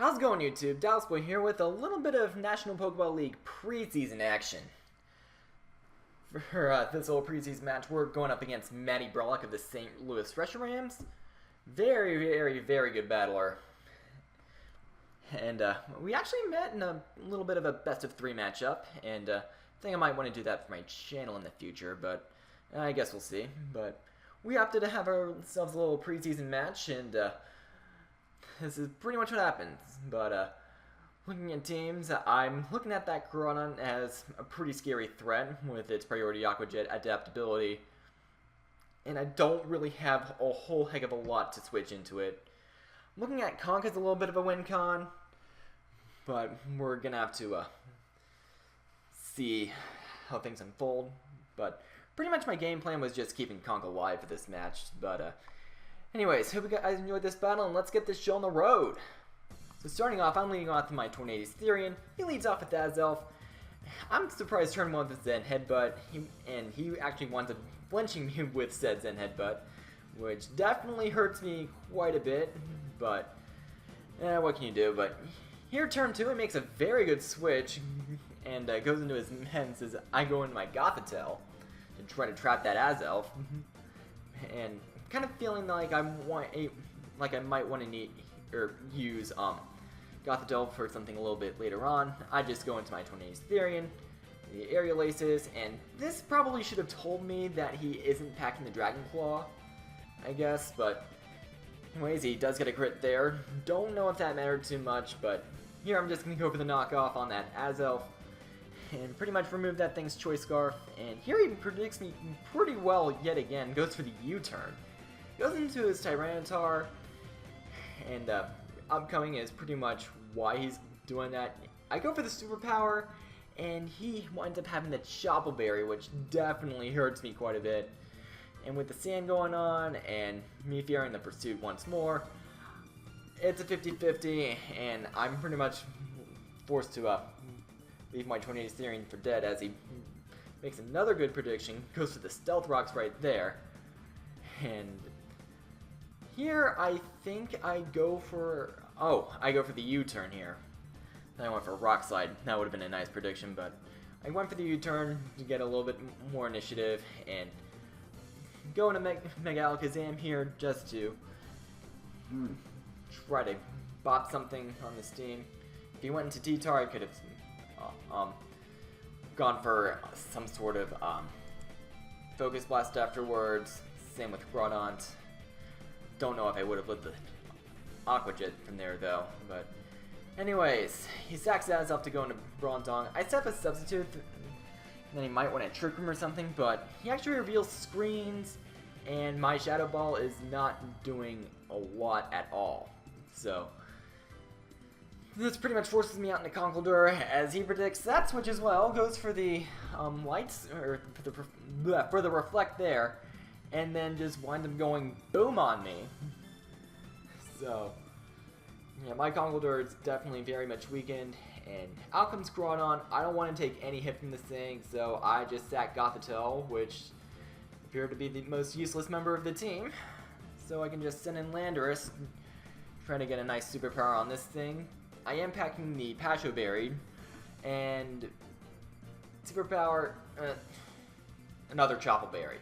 How's it going, YouTube? Dallas Boy here with a little bit of National Pokeball League preseason action. For this little preseason match, we're going up against MattyBrollic of the St. Louis Reshirams. Very good battler. And we actually met in a little bit of a best-of-3 matchup, and I think I might want to do that for my channel in the future, but I guess we'll see. But we opted to have ourselves a little preseason match, and this is pretty much what happens. But looking at teams, I'm looking at that Groudon as a pretty scary threat with its priority Aqua Jet adaptability, and I don't really have a whole heck of a lot to switch into it. Looking at Conk as a little bit of a win con, but we're gonna have to see how things unfold. But pretty much my game plan was just keeping Conk alive for this match. But anyways, hope you guys enjoyed this battle, and let's get this show on the road. So starting off, I'm leading off with my Tornadus-Therian. He leads off with Azelf. I'm surprised turn 1 with Zen Headbutt, and he actually winds up flinching me with said Zen Headbutt, which definitely hurts me quite a bit, but what can you do? But here turn 2, it makes a very good switch, and goes into his Mens as I go into my Gothitelle to try to trap that Azelf, and kind of feeling like I might want to use Gothitelle for something a little bit later on. I just go into my Tornadus-Therian, the Aerial Aces, and this probably should have told me that he isn't packing the Dragon Claw, I guess, but anyways, he does get a crit there. Don't know if that mattered too much, but here I'm just going to go for the knockoff on that Azelf, and pretty much remove that thing's Choice Scarf, and here he predicts me pretty well yet again, goes for the U-turn. Goes into his Tyranitar, and upcoming is pretty much why he's doing that. I go for the superpower, and he winds up having the Chople Berry, which definitely hurts me quite a bit. And with the sand going on, and me fearing the pursuit once more, it's a 50-50, and I'm pretty much forced to leave my Tornadus-Therian for dead as he makes another good prediction, goes for the Stealth Rocks right there, and here I think I go for the U-turn here. Then I went for Rock Slide. That would have been a nice prediction, but I went for the U-turn to get a little bit more initiative, and go into Mega Alakazam here just to try to bop something on this team. If he went into T-Tar, I could have gone for some sort of Focus Blast afterwards. Same with Groudon. Don't know if I would have lit the Aqua Jet from there though, but anyways, he sacks Azelf to go into Bronzong. I set up a substitute, then he might want to trick him or something, but he actually reveals screens, and my Shadow Ball is not doing a lot at all. So this pretty much forces me out into Conkeldurr, as he predicts that switch as well, goes for the lights, or for the Reflect there, and then just wind up going boom on me. So yeah, my Conkeldurr is definitely very much weakened, and out comes Groudon. I don't want to take any hit from this thing, so I just sack Gothitelle, which appeared to be the most useless member of the team. So I can just send in Landorus, trying to get a nice superpower on this thing. I am packing the Pacho Berry, and superpower, another Chople Berry.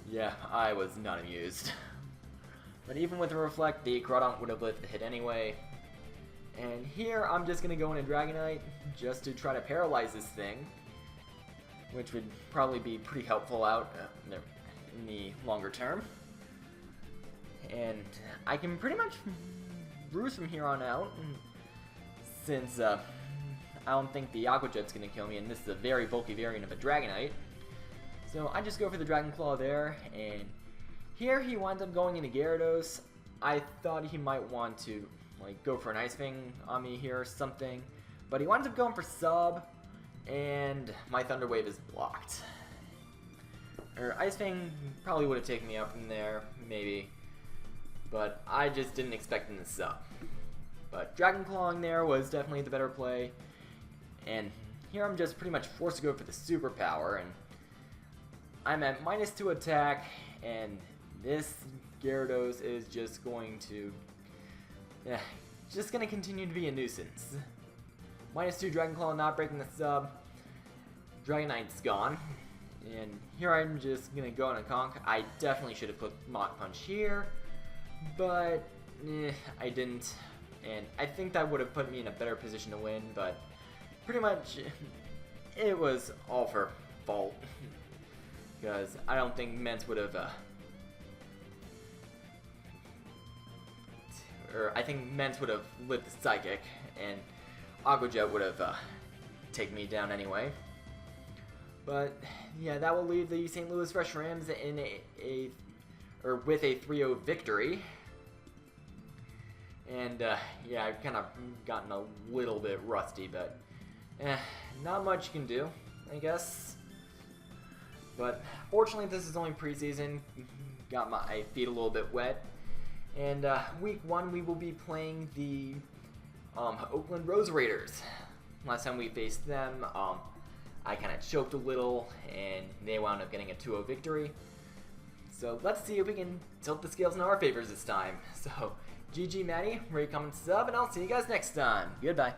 Yeah, I was not amused. But even with the Reflect, the Groudon would have lit the hit anyway. And here, I'm just going to go in a Dragonite just to try to paralyze this thing, which would probably be pretty helpful out in the longer term. And I can pretty much bruise from here on out, since I don't think the Aqua Jet's going to kill me, and this is a very bulky variant of a Dragonite. So I just go for the Dragon Claw there, and here he winds up going into Gyarados. I thought he might want to go for an Ice Fang on me here or something, but he winds up going for Sub, and my Thunder Wave is blocked. Or Ice Fang probably would have taken me out from there, maybe, but I just didn't expect him to Sub. But Dragon Clawing there was definitely the better play, and here I'm just pretty much forced to go for the Superpower, and I'm at -2 attack, and this Gyarados is just going to just gonna continue to be a nuisance. -2 Dragon Claw not breaking the sub. Dragonite's gone. And here I'm just gonna go on a conk. I definitely should have put Mach Punch here, but I didn't. And I think that would have put me in a better position to win, but pretty much it was all her fault. Because I don't think Mence would have, or I think Mence would have lit the Psychic, and Aqua Jet would have taken me down anyway. But yeah, that will leave the St. Louis Reshirams in with a 3-0 victory. And yeah, I've kind of gotten a little bit rusty, but not much you can do, I guess. But fortunately, this is only preseason. Got my feet a little bit wet. And week 1, we will be playing the Oakland Rose Raiders. Last time we faced them, I kind of choked a little, and they wound up getting a 2-0 victory. So let's see if we can tilt the scales in our favors this time. So GG Matty, rate, comment, sub, and I'll see you guys next time. Goodbye.